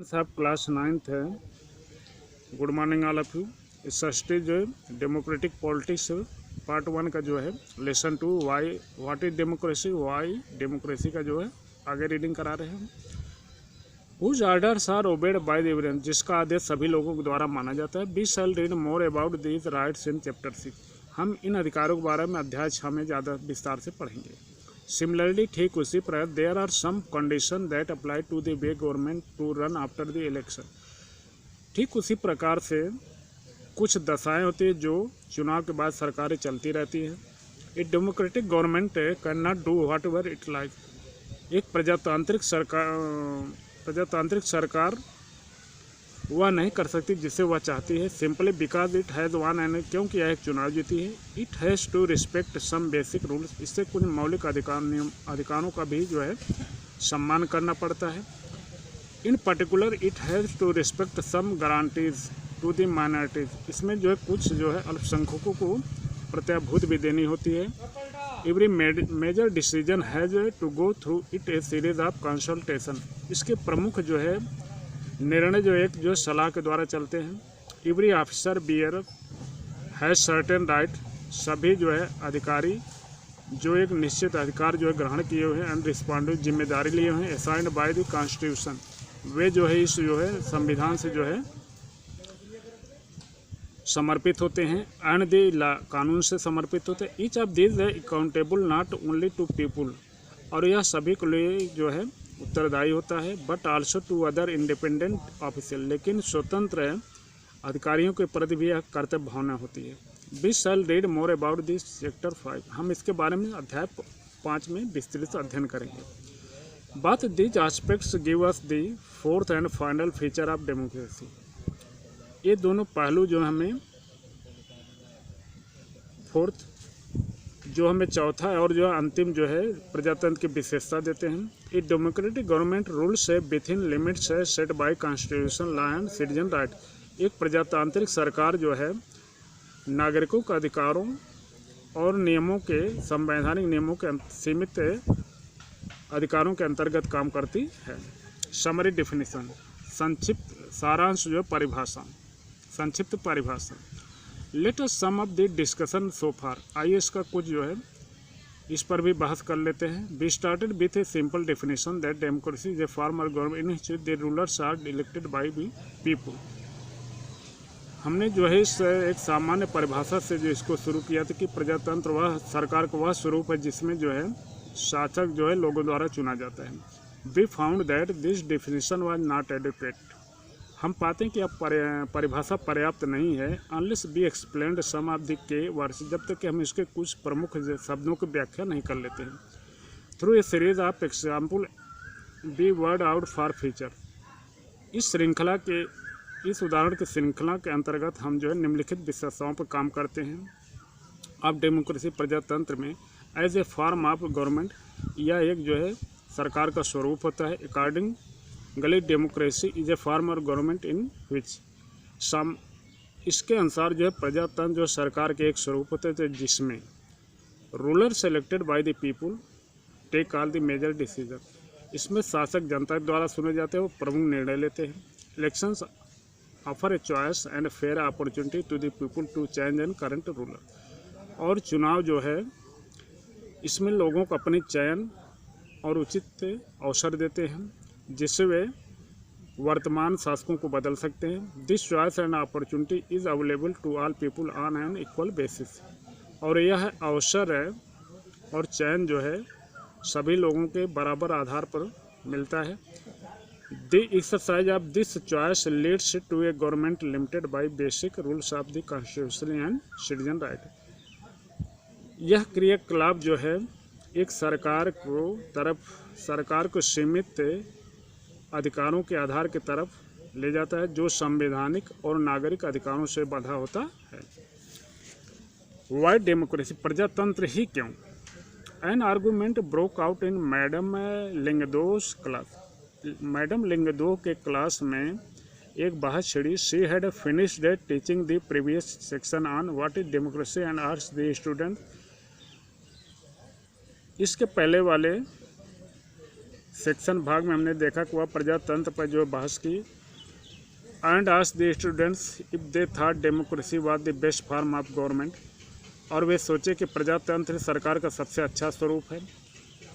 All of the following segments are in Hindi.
साहब क्लास 9th है। Good morning all of you. सस्टी जो है डेमोक्रेटिक पॉलिटिक्स पार्ट 1 का जो है lesson 2 why what is democracy, why democracy का जो है आगे रीडिंग करा रहे हैं। Whose orders are obeyed by the everyone, जिसका आदेश सभी लोगों के द्वारा माना जाता है। We shall read more about these rights in chapter 6। हम इन अधिकारों के बारे में अध्याय 6 में ज़्यादा विस्तार से पढ़ेंगे। सिमिलरली, ठीक उसी प्रकार there are some condition that apply to the way government to run after the election. ठीक उसी प्रकार से कुछ दशाएं होती है जो चुनाव के बाद सरकारें चलती रहती है। एक democratic government can not do what ever it like. एक प्रजातांत्रिक सरकार वह नहीं कर सकती जिसे वह चाहती है, simply because it has won and, क्योंकि यह एक चुनाव जीती है। It has to respect some basic rules, इससे कुछ मौलिक अधिकारों का भी जो है सम्मान करना पड़ता है। In particular it has to respect some guarantees to the minorities, इसमें जो है कुछ जो है अल्पसंख्यकों को प्रत्याभूत भी देनी होती है। Every major decision has to go through it a series of consultation, इसके प्रमुख जो है निर्णय जो एक जो सलाह के द्वारा चलते हैं। Every officer bearer has certain right, सभी जो है अधिकारी जो एक निश्चित अधिकार जो है ग्रहण किए हुए हैं, एंड रिस्पॉन्डिव जिम्मेदारी लिए हुए हैं, असाइंड बाय द कॉन्स्टिट्यूशन, वे जो है इस जो है संविधान से जो है समर्पित होते हैं, एंड द लॉ, कानून से समर्पित होते हैं। ईच ऑफ दिस है accountable not only to people, और यह सभी के लिए जो है उत्तरदायी होता है, but also to other independent official, लेकिन स्वतंत्र अधिकारियों के प्रति भी यह कर्तव्य भावना होती है। We shall read more about this chapter 5, हम इसके बारे में अध्याय 5 में विस्तृत अध्ययन करेंगे। But these aspects give us the fourth and final feature of democracy, ये दोनों पहलू जो हमें फोर्थ जो हमें चौथा और जो अंतिम जो है प्रजातंत्र की विशेषता देते हैं। ये डेमोक्रेटिक गवर्नमेंट रूल्स है विथ इन लिमिट्स है set bye constitution, law and citizen right. एक प्रजातांत्रिक सरकार जो है नागरिकों के अधिकारों और नियमों के, संवैधानिक नियमों के सीमित अधिकारों के अंतर्गत काम करती है। समरी डेफिनेशन, संक्षिप्त सारांश जो परिभाषा, संक्षिप्त परिभाषा। Let us sum of the discussion so far, आइए इसका कुछ जो है इस पर भी बहस कर लेते हैं। We started with a simple definition that democracy is a form of government in which the rulers are elected by the people. हमने जो है इस एक सामान्य परिभाषा से जो इसको शुरू किया था कि प्रजातंत्र वह सरकार का वह स्वरूप है जिसमें जो है शासक जो है लोगों द्वारा चुना जाता है। We found that this definition was not adequate, हम पाते हैं कि अब परिभाषा पर्याप्त नहीं है। Unless we explained some of the key words, जब तक कि हम इसके कुछ प्रमुख शब्दों की व्याख्या नहीं कर लेते हैं। Through a series of example we word out four feature, इस श्रृंखला के इस उदाहरण की श्रृंखला के अंतर्गत हम जो है निम्नलिखित विशेषताओं पर काम करते हैं। अब डेमोक्रेसी प्रजातंत्र में as a form of government, यह एक जो है सरकार का स्वरूप होता है। अकॉर्डिंग गली democracy is a form of government in which some, इसके अनुसार जो है प्रजातंत्र जो सरकार के एक स्वरूप होते थे जिसमें ruler selected by the people take all the major decision, इसमें शासक जनता द्वारा चुने जाते हैं, वो प्रमुख निर्णय लेते हैं। Elections offer a choice and fair opportunity to the people to change and current ruler, और चुनाव जो है इसमें लोगों को अपनी चयन और उचित अवसर देते हैं जिससे वे वर्तमान शासकों को बदल सकते हैं। This choice and opportunity is available to all people on an equal basis, और यह अवसर है और चयन जो है सभी लोगों के बराबर आधार पर मिलता है। The exercise of this choice leads to a government limited by basic rules of the constitution and citizen right. यह क्रियाकलाप जो है एक सरकार को सीमित अधिकारों के आधार की तरफ ले जाता है जो संवैधानिक और नागरिक अधिकारों से बंधा होता है। वाई डेमोक्रेसी, प्रजातंत्र ही क्यों? An argument broke out in madam Lingdoh's class, madam Lingdoh के क्लास में एक बहस छिड़ी। She had finished teaching the previous section on what is democracy and asked the student, इसके पहले वाले सेक्शन भाग में हमने देखा कि वह प्रजातंत्र पर जो बहस की। And asked the students if they thought democracy was the best form of government, और वे सोचे कि प्रजातंत्र सरकार का सबसे अच्छा स्वरूप है।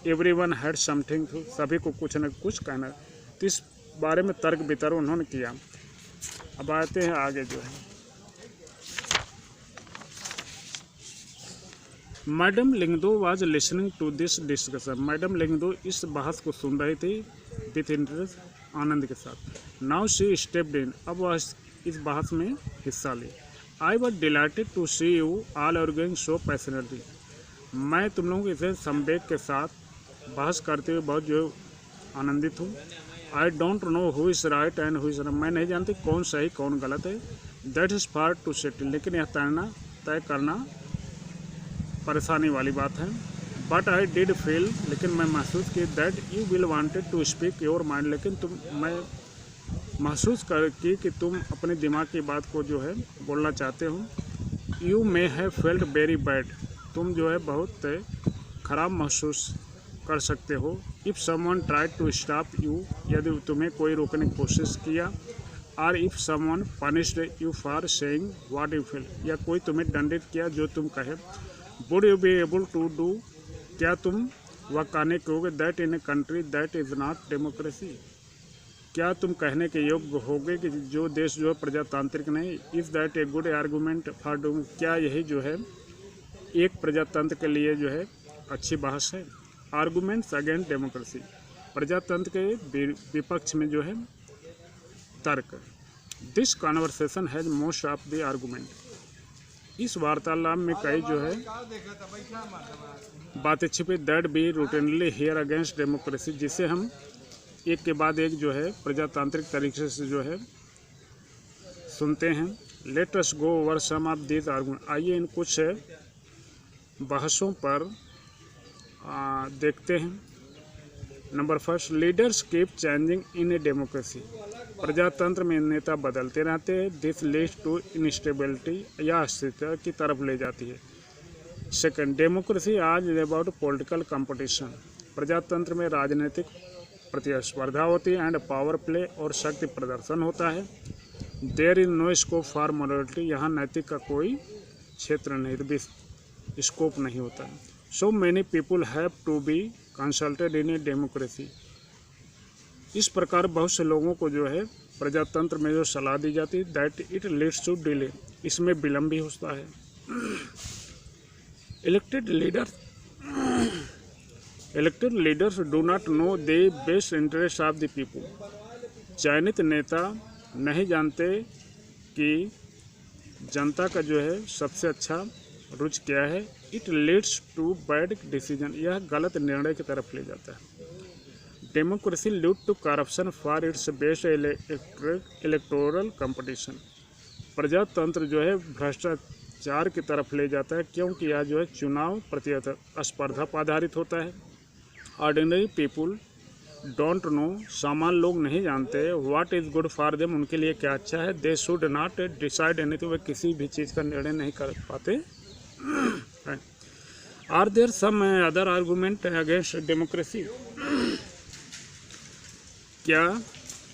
एवरीवन हैड समथिंग टू, सभी को कुछ न कुछ कहना। तो इस बारे में तर्क वितर्क उन्होंने किया। अब आते हैं आगे जो है, madam Lingdoh was listening to this discussion. Madam Lingdoh इस बहस को सुन रही थी विथ इंटरेस्ट, आनंद के साथ। नाउ शी स्टेप्ड इन, अब वह इस बहस में हिस्सा ली। I was delighted to see you all arguing so passionately, मैं तुम लोगों के इसे संवेग के साथ बहस करते हुए बहुत जो आनंदित हूँ। I don't know who is right and who is wrong, मैं नहीं जानती कौन सही कौन गलत है। That is far to settle, लेकिन यह तय करना परेशानी वाली बात है। बट आई डिड फील, लेकिन मैं महसूस की that you will wanted to speak your mind, लेकिन मैं महसूस की कि तुम अपने दिमाग की बात को जो है बोलना चाहते हो। You may have felt very bad, तुम जो है बहुत खराब महसूस कर सकते हो। If someone tried to stop you, यदि तुम्हें कोई रोकने की कोशिश किया। और if someone punished you for saying what you feel, या कोई तुम्हें दंडित किया जो तुम कहे। Would you be able to do, क्या तुम वह कहने के होगे that in a country that is not democracy, क्या तुम कहने के योग्य होगे कि जो देश जो प्रजातांत्रिक नहीं। Is that a good argument for do, क्या यही जो है एक प्रजातंत्र के लिए जो है अच्छी बहस है। आर्गूमेंट्स अगेंस्ट डेमोक्रेसी, प्रजातंत्र के विपक्ष में जो है तर्क। This conversation has most of the argument, इस वार्तालाप में कई जो है बातें छिपी that we routinely hear against democracy, जिसे हम एक के बाद एक जो है प्रजातांत्रिक तरीके से जो है सुनते हैं। Let us go over some of this argument, आइए इन कुछ बहसों पर देखते हैं। Number first, leaders keep changing in a democracy, प्रजातंत्र में नेता बदलते रहते हैं। दिस लीड्स टू इनस्टेबिलिटी, या अस्थिरता की तरफ ले जाती है। सेकंड, डेमोक्रेसी आज इज अबाउट पॉलिटिकल कंपटीशन, प्रजातंत्र में राजनीतिक प्रतिस्पर्धा होती है। एंड पावर प्ले, और शक्ति प्रदर्शन होता है। There is no scope for morality, यहाँ नैतिक का कोई क्षेत्र नहीं, स्कोप नहीं होता है। So many people have to be consulted in a democracy, इस प्रकार बहुत से लोगों को जो है प्रजातंत्र में जो सलाह दी जाती है। That it leads to delay, इसमें विलम्ब भी होता है। Elected leaders do not know the best interest of the people, चयनित नेता नहीं जानते कि जनता का जो है सबसे अच्छा रुच क्या है। It leads to bad decision, यह गलत निर्णय की तरफ ले जाता है। Democracy lead to corruption for its best electoral competition, प्रजातंत्र जो है भ्रष्टाचार की तरफ ले जाता है, क्योंकि यह जो है चुनाव प्रतिस्पर्धा पर आधारित होता है। ऑर्डिनरी पीपुल डोंट नो, सामान्य लोग नहीं जानते what is good for them, उनके लिए क्या अच्छा है। They should not decide anything, वे किसी भी चीज़ का निर्णय नहीं कर पाते। Are there some other argument against democracy, क्या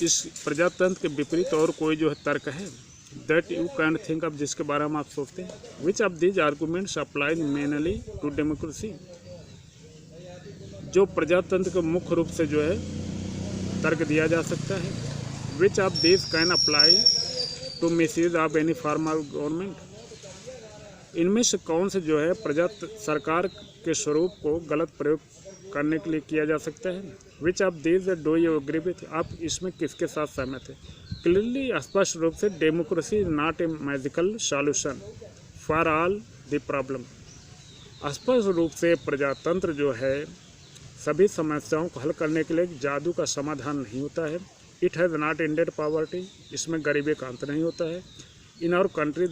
इस प्रजातंत्र के विपरीत और कोई जो है तर्क है। That you can think of, जिसके बारे में आप सोचते हैं। Which of these arguments applies mainly to democracy, जो प्रजातंत्र को मुख्य रूप से जो है तर्क दिया जा सकता है। Which of these can apply to misuse of any form of government, इनमें से कौन से जो है सरकार के स्वरूप को गलत प्रयोग करने के लिए किया जा सकता है। Which of these do you agree with, आप इसमें किसके साथ सहमत हैं। क्लियरली, स्पष्ट रूप से, democracy is not a magical solution for all the problem, स्पष्ट रूप से प्रजातंत्र जो है सभी समस्याओं को हल करने के लिए जादू का समाधान नहीं होता है। It has not ended poverty, इसमें गरीबी का अंत नहीं होता है। In our country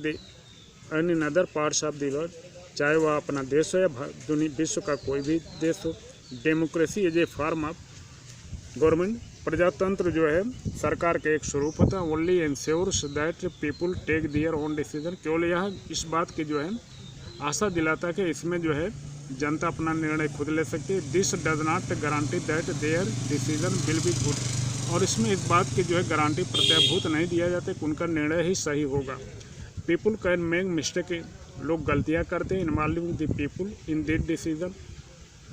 and in other parts of the world, चाहे वह अपना देश हो या विश्व का कोई भी देश हो, democracy is a form of government, प्रजातंत्र जो है सरकार का एक स्वरूप होता है। Only ensures that people take their own decision, केवल यह इस बात की जो है आशा दिलाता है कि इसमें जो है जनता अपना निर्णय खुद ले सकती है। This does not guarantee that there decision will be good. और इसमें इस बात की जो है गारंटी प्रत्याभूत नहीं दिया जाता कि उनका निर्णय ही सही होगा। पीपुल कैन मेक मिस्टेक, लोग गलतियाँ करते हैं। Involving the people in this decision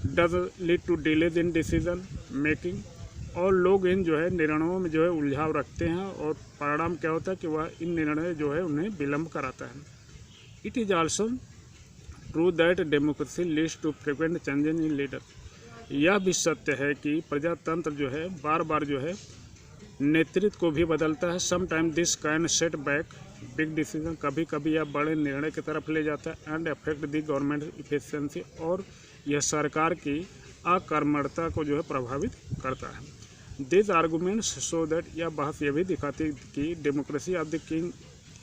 does lead to delays in decision making. और लोग इन जो है निर्णयों में जो है उलझाव रखते हैं और परिणाम क्या होता है कि वह इन निर्णय जो है उन्हें विलम्ब कराता है। It is also true that democracy leads to frequent changes in leader. यह भी सत्य है कि प्रजातंत्र जो है बार बार जो है नेतृत्व को भी बदलता है। Some time this can set back big decision, कभी कभी यह बड़े निर्णय की तरफ ले जाता है। And affect the government efficiency, और यह सरकार की अकर्मठता को जो है प्रभावित करता है। दिस आर्गूमेंट्स शो दैट, यह बहस यह भी दिखाती है कि democracy of the king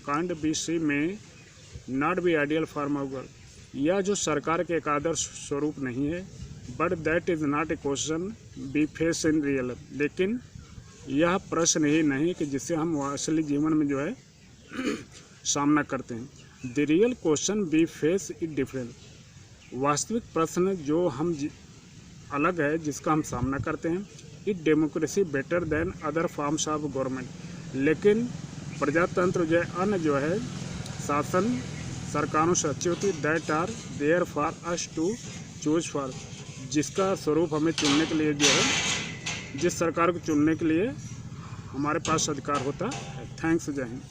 can't be see may not be ideal form of government. यह जो सरकार के एक आदर्श स्वरूप नहीं है, but that is not a question B face in real. लेकिन यह प्रश्न ही नहीं कि जिससे हम असली जीवन में जो है सामना करते हैं। The real question B face is different. वास्तविक प्रश्न जो हम अलग है जिसका हम सामना करते हैं। It democracy better than other forms of government. लेकिन प्रजातंत्र जो है अन्य जो है शासन सरकारों से अच्छी होती है। That are there for us to choose for, जिसका स्वरूप हमें चुनने के लिए जो है, जिस सरकार को चुनने के लिए हमारे पास अधिकार होता है। थैंक्स, जय हिंद।